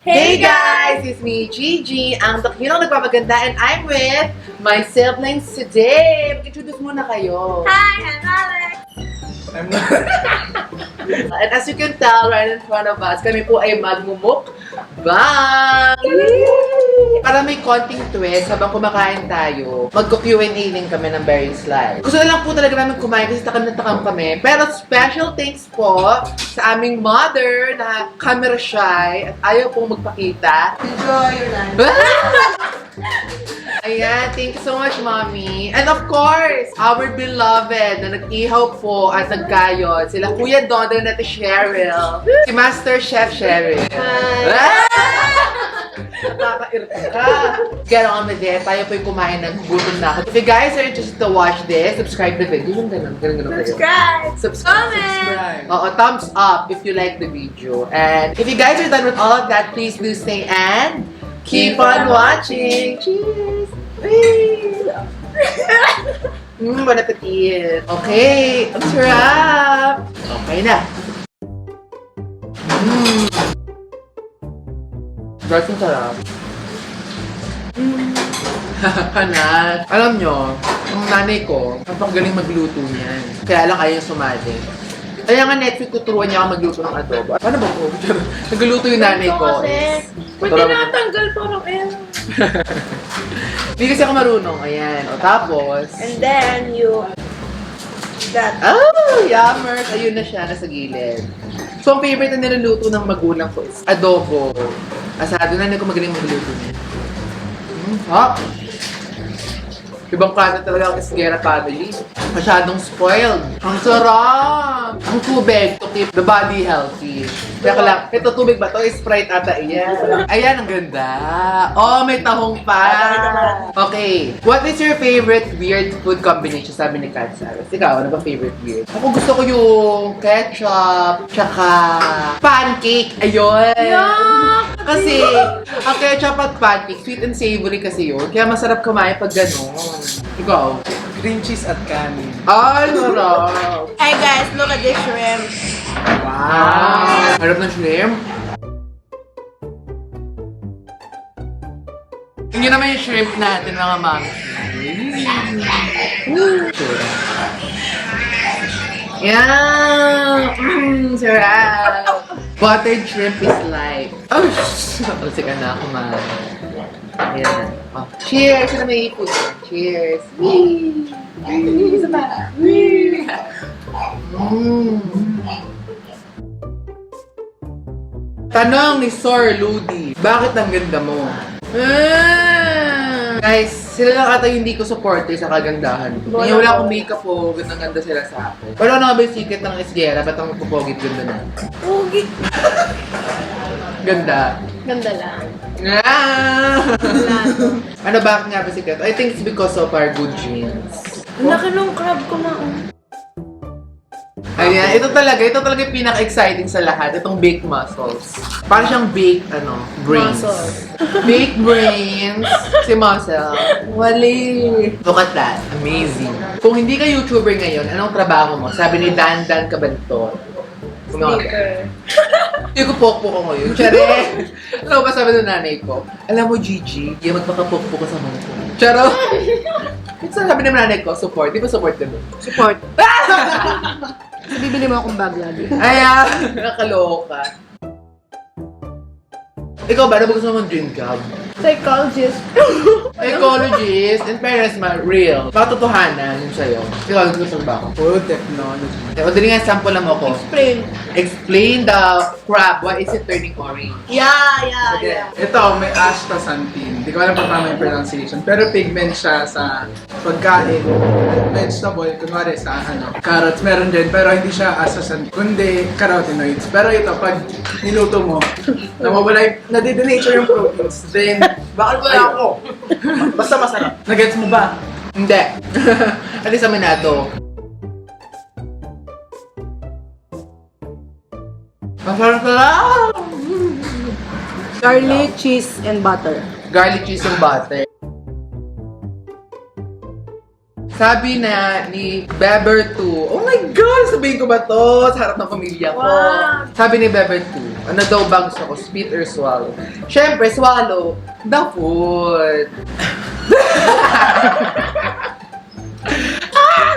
Hey guys! It's me, Gigi, ang takinong nagpapaganda, and I'm with my siblings today. Mag-introduce muna kayo. Hi, I'm Alex. I'm not. And as you can tell, right in front of us, kami po ay magmumukbang! Para may konting twist, habang kumakain tayo, mag-Q&A din kami ng very slide. Gusto na lang po talaga namin kumain kasi takam na takam kami. Pero special thanks po sa aming mother na camera shy at ayaw pong magpakita. Enjoy your lunch. Ayan, thank you so much, Mommy. And of course, our beloved na nag-ihaw po at nagkayod, sila Kuya Dondon at Cheryl. Si Master Chef Cheryl. Hi. Nakaka-irita ka. Get on with it. Tayo po'y kumain ng gutom na ako. If you guys are interested to watch this, subscribe the video. Yung ganun kayo. Subscribe. Subscribe. Oo, thumbs up if you like the video. And if you guys are done with all of that, please do stay and keep on watching. Cheers! Bon appetit! Okay, ang sarap! Okay na. Guys, ang sarap. Hanat. Alam nyo, ang nanay ko, napakagaling magluto niyan. Kaya lang ayaw sumali. Kaya nga Netflix tuturuan niya ako magluto ng adobo. Paano ba po? Nagluto yung nanay ko. Pwede natanggal parang Hindi kasi ako marunong. Ayan. O tapos... And then you... That. Oh! Yummers! Ayun na siya, nasa gilid. So, ang favorite na niluluto ng magulang ko is adobo. Asado na ko magaling magluto niya. Hop! Ibang klase talaga ang Esguerra family. Masyadong spoiled. Ang sarap! Ang tubig to keep the body healthy. Teka lang, ito tubig ba to? Sprite ata iyan. Ayan, ang ganda. Oh, may tahong pa. Okay. What is your favorite weird food combination? Sabi ni Kat Saras. Ikaw, ano ba favorite weird? Ako gusto ko yung ketchup, tsaka pancake. Ayun. Kasi, ang ketchup at pancake, sweet and savory kasi yun. Kaya masarap kumain pag gano'n. Ikaw? Green cheese at kanin. Ay, sarap! Hey guys, look at this shrimp. Wow! Harap ng shrimp. Tingnan naman yung shrimp natin, mga mami. Yeah! Sarap! Buttered shrimp is life. Oh, sige na ako, ma. Ayan. Oh. Cheers! Ano may ipod? Cheers! Wee! Isa pa! Wee! Tanong ni Sir Ludi, bakit ang ganda mo? Guys, sila lang ata yung hindi ko supporter sa kagandahan ko. Kaya wala akong makeup po, ganda-ganda sila sa akin. Pero ano nga ba yung secret ng Esguerra? Ba't ang pupogit ganda na? Pogi. Ganda. Ganda lang. Ano ba nga ba secret? I think it's because of our good genes. Ang laki ng crab ko na. Ayan, ito talaga yung pinaka-exciting sa lahat. Itong baked mussels. Parang siyang baked, brains. Baked brains. Si mussel. Wali. Look at that. Amazing. Kung hindi ka YouTuber ngayon, anong trabaho mo? Sabi ni Dan Cabanton. Speaker. Hindi ko pokpo ko ngayon. Tsare! Ano ba sabi ng nanay ko? Alam mo, Gigi, yung magpakapokpo ka sa mga ko. Charo! Ito sabi ng nanay ko, support. Di ba support ka doon? Support. Kasi bibili mo akong bag lagi. Ayan! Nakaloka. Ikaw ba? Ano ba gusto mong dream job? Psychologist. Psychologist, in fairness, real. Patotohanan yung sa'yo. Ikaw, gusto ba ako? Puro technology. O, dali nga, sample lang mo ako. Explain. Explain the crab. Why is it turning orange? Yeah. Ito, may astaxanthin. Hindi ko alam pa paano yung pronunciation. Pero pigment siya sa pagkain. Vegetable, kunwari sa carrots, meron din. Pero hindi siya astaxanthin, kundi carotenoids. Pero ito, pag niluto mo, nawawala yung, nadidenature yung proteins. Then, Bakal wala ako? Basta masarap. nagets mo ba? Hindi. At least amin na ito. Masarap! Garlic, cheese, and butter. Garlic cheese and butter. Sabi na ni Beber 2, oh my God! Sabihin ko ba to? Sa harap ng pamilya ko. Wow. Sabi ni Beber 2, Ano daw ba gusto ko? Spit or swallow? Siyempre, swallow. The food.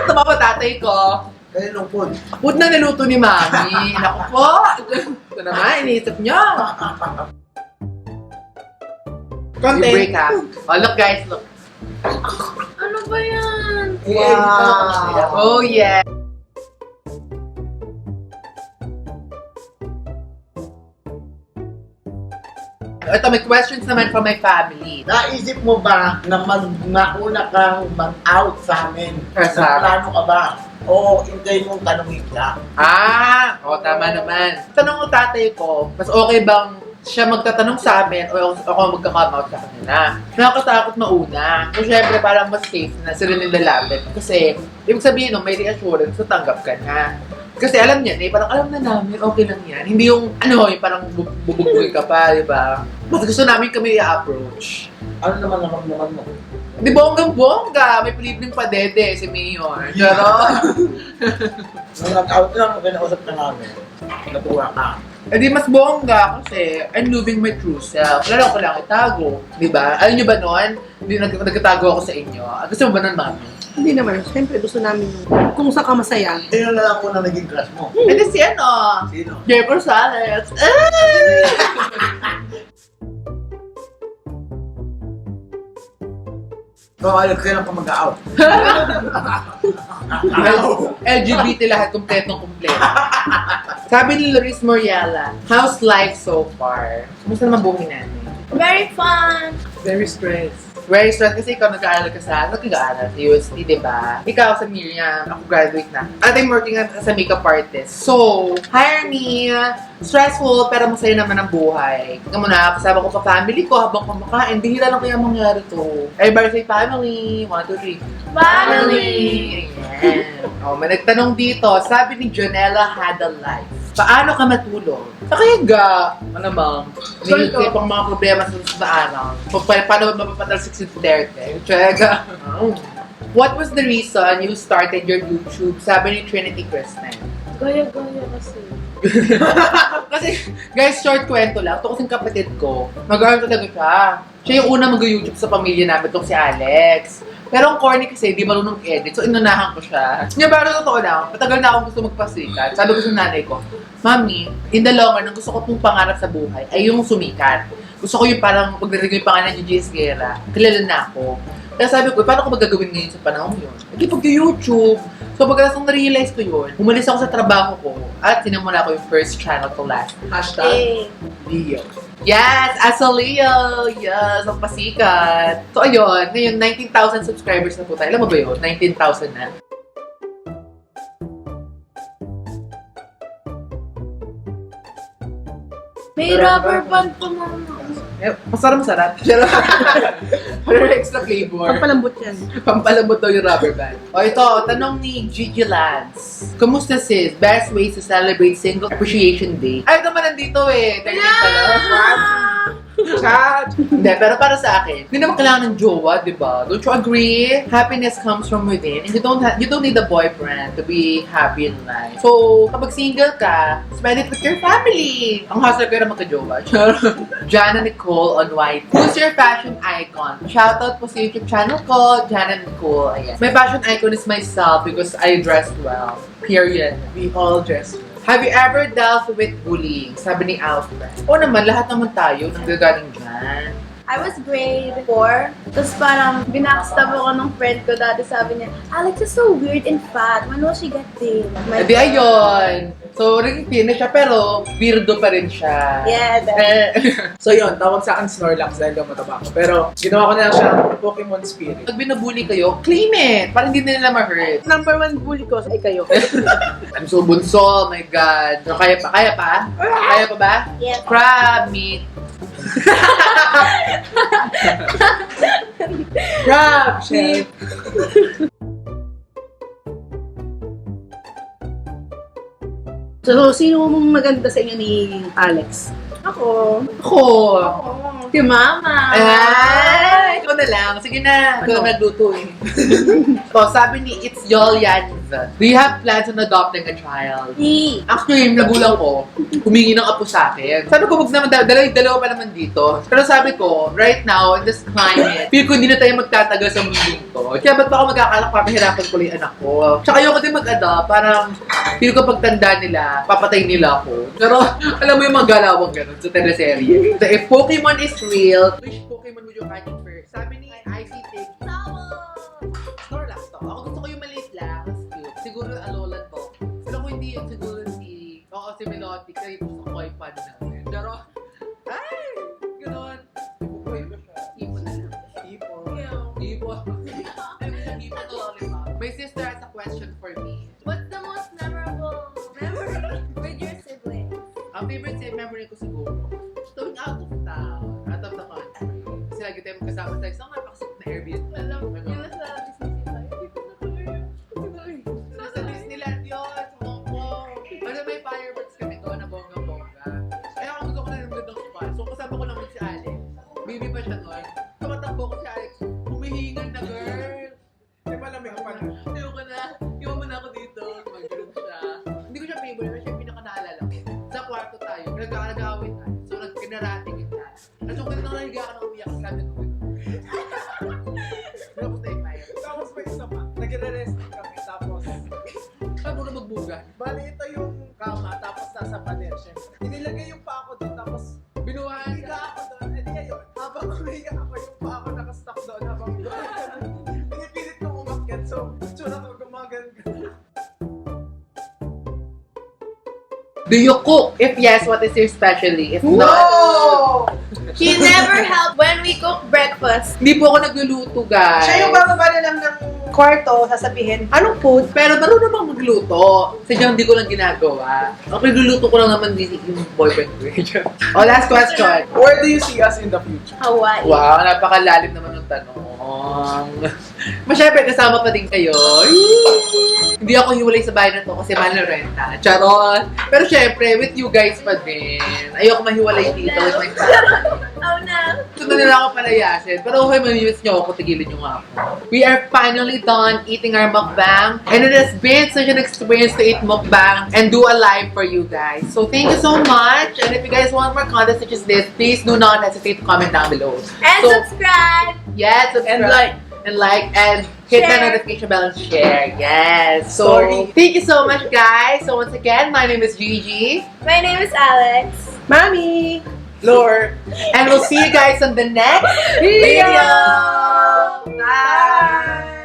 Tumawa tatay ko. Kaya nung food. Food na niluto ni Mami. Naku po. Ito naman, iniisip niyo. Content. break ha. Oh, look guys, look. Ano ba yan? Wow. Oh, yeah. Ito, may questions naman from my family. Naisip mo ba na mauna kang mag-out sa amin? Kasama. Plano ka ba? O hintayin mong tanongin ka? Tama naman. Tanong ng tatay ko, mas okay bang siya magtatanong sa amin o ako magka-come out sa kanila? Nakakatakot mauna. So, syempre, parang mas safe na sila nilalapit. Kasi, ibig sabihin, may reassurance, so tanggap ka na. Kasi alam niya, parang alam na namin, okay lang yan. Hindi yung, yung parang bubugboy ka pa, di ba? Mas gusto namin kami i-approach. Ano naman mo? Di bonggang-bongga, may pilipling padede si Mayor. Pero, Nung nag-out lang, kinausap ka namin. Natuwa ka. edi mas bongga kasi I'm living my true self. Wala ko lang itago. Di ba? Alam niyo ba noon? Hindi nagtatago ako sa inyo. Gusto mo ba nun, Mami? Hindi naman. Siyempre, gusto namin yung kung saan ka masaya. Sino na ako na naging crush mo? Edi si Sino? Jay Rosales. So, ayun, kailan ka mag-out? LGBT lahat, kompletong-kompleto. Sabi ni Loris Moriala, how's life so far? Kumusta naman buhay natin? Very fun! Very stressed. Very stressed kasi ikaw nag-aaral ka sa UST, di ba? Ikaw sa Miriam, ako graduate na. At I'm working as a makeup artist. So, hire me. Stressful, pero masaya naman ang buhay. Tingnan mo na, kasama ko pa family ko habang kumakain. Bihira lang kaya mangyari to. Everybody say family. 1, 2, 3. Family! Ayan. May nagtanong dito, sabi ni Jonella had a life. Paano ka matulog? Kaya ano bang, iniisip ang mga problema sa araw. Paano mapapatalsik si Duterte? Tsaga. What was the reason you started your YouTube? Sabi ni Trinity Kristen. Gaya-gaya kasi. Kasi, guys, short kwento lang. Ito kasing kapatid ko. Mag-aaral talaga siya. Siya yung unang mag-YouTube sa pamilya namin, itong si Alex. Pero ang corny kasi, di marunong edit. So, inunahan ko siya. Nga, pero totoo lang, matagal na akong gusto magpasikat. Sabi ko sa nanay ko, Mami, in the long run, ang gusto ko pong pangarap sa buhay ay yung sumikat. Gusto ko yung parang pagdarinig yung pangalan ni Gigi Esguerra. Kilala na ako. Kaya sabi ko, paano ko magagawin ngayon sa panahon yun? Hindi pag-YouTube. So, pagkatapos nung na-realize ko yun, umalis ako sa trabaho ko at sinimula ko yung first channel ko last. Hashtag Leo. Yes! As a Leo! Yes! Ang pasikat! So, ayun. Ngayon, 19,000 subscribers na po tayo. Alam mo ba yun? 19,000 na. May rubber band pa, mama. Masarap. Pero extra flavor. Pampalambot yan. Pampalambot daw yung rubber band. O ito, tanong ni Gigi Lance. Kamusta sis? Best ways to celebrate Single Appreciation Day? Ay, ito naman nandito eh. Tingnan pala. Chat! Hindi, pero para sa akin, hindi naman kailangan ng jowa, di ba? Don't you agree? Happiness comes from within and you don't need a boyfriend to be happy in life. So, kapag single ka, spend it with your family. Ang hustle ko na magka-jowa. Jana Nicole on White. Who's your fashion icon? Shoutout po sa YouTube channel ko, Jana Nicole. Ayan. My fashion icon is myself because I dress well. Period. We all dress well. Have you ever dealt with bullying? Sabi ni Alfred. Oo naman, lahat naman tayo nanggagaling dyan. I was grade 4. Tapos parang binackstab ako ng friend ko dati. Sabi niya, Alex is so weird and fat. When will she get thin? Edi ayun. So, naging finish siya, pero weirdo pa rin siya. Yeah, that. So yun, tawag sa akin Snorlax dahil daw mataba ako. Pero ginawa ko na lang siya Pokemon Spirit. Pag binabully kayo, claim it! Para hindi nila ma-hurt. Number 1 bully ko ay kayo. I'm so bunso, oh my God. So, kaya pa? Kaya pa? Kaya pa ba? Yeah. Crab meat. Crab! Chef! So, sino mong maganda sa inyo ni Alex? Ako. Ako. Si Mama. Ay! Ikaw ko na lang. Sige na. Ito na nagluto eh. So, sabi ni It's Yolyan. Do you have plans on adopting a child? Actually, yung nagulang ko, humingi ng apo sa akin. Sabi ko, wag naman, dalawa pa naman dito. Pero sabi ko, right now, in this climate, feel ko hindi na tayo magtatagal sa mundong to. Kaya ba't pa ako magkakalak, papahirapan ko lang yung anak ko. Tsaka ayoko din mag-adopt, parang feel ko pagtanda nila, papatay nila ako. Pero alam mo yung mga galawang gano'n sa teleserye. So, if Pokemon is real, which Pokemon would you catch first? Sabi ni ICT, Snorlax to. Ako gusto ko yung maliit lang, mas cute. Siguro Alolan to. Pero kung hindi yun, siguro si Melodic, kaya yung gusto ko ay fan na. Pero, ay! Gano'n. Ipon na lang. Ipon. Ay, may ipon to lollipop. My sister has a question for me. What's the most memorable memory with your siblings? Ang favorite memory ko siguro, going out of town, out of the country. Kasi lagi tayo magkasama sa isang napakasip na Airbnb. Alam, yun sa Disney tayo. Sa Disneyland yun, sa Hong Kong. Ano may fireworks kami doon na bongga-bongga. Kaya ako gusto ko na ng gandang spot. So kasama ko naman si Alex. Baby pa siya noon. Tumatakbo ko si Alex. Humihingan na girl. Di ba lamig pa na? Ayoko na. Iwan mo na ako dito. Mag-ganoon siya. Hindi ko siya favorite. Pero siya yung pinaka-naalala ko. Sa kwarto tayo. Nag-aawit tayo. So nag-kinarating kita. At so kung nahiga ka na umiyak, sabi ko. Tapos na yung fire. Tapos may isa pa. Nagre-resting kami. Tapos, Sabi ko na magbuga. bali ito yung kama. Tapos nasa pader. Siyempre. Inilagay yung pa ako doon. Tapos, Binuhaan higa ka. ako doon. Eh di ngayon, habang umiga ako, yung pa ako nakastock doon. Habang pinipilit kong umakyat. So, tsura ko gumagan. Do you cook? If yes, what is your specialty? If not, He never helped when we cook breakfast. hindi po ako nagluluto, guys. Siya yung bababa na lang ng kwarto, sasabihin, anong food? Pero marunong namang magluto. Sadya hindi ko lang ginagawa. Ang nagluluto ko lang naman din yung boyfriend ko. Oh, last question. Where do you see us in the future? Hawaii. Wow, napakalalim naman ng tanong. Masyempre, kasama pa din kayo. Hindi ako hiwalay sa bahay na to kasi mahal na renta. Charot! Pero syempre, with you guys pa din. Ayoko mahiwalay dito with my family. Oh no. Gusto na nila ako palayasin. Pero okay, mamimiss nyo ako, tigilin nyo nga ako. We are finally done eating our mukbang. And it has been such an experience to eat mukbang and do a live for you guys. So thank you so much. And if you guys want more content such as this, please do not hesitate to comment down below. And So, subscribe. yes, subscribe. And like and hit the Share. notification bell and share. Yes. So Sorry. thank you so much, guys. So once again, my name is Gigi. My name is Alex. Mami! Lord. And we'll see you guys on the next video. Bye.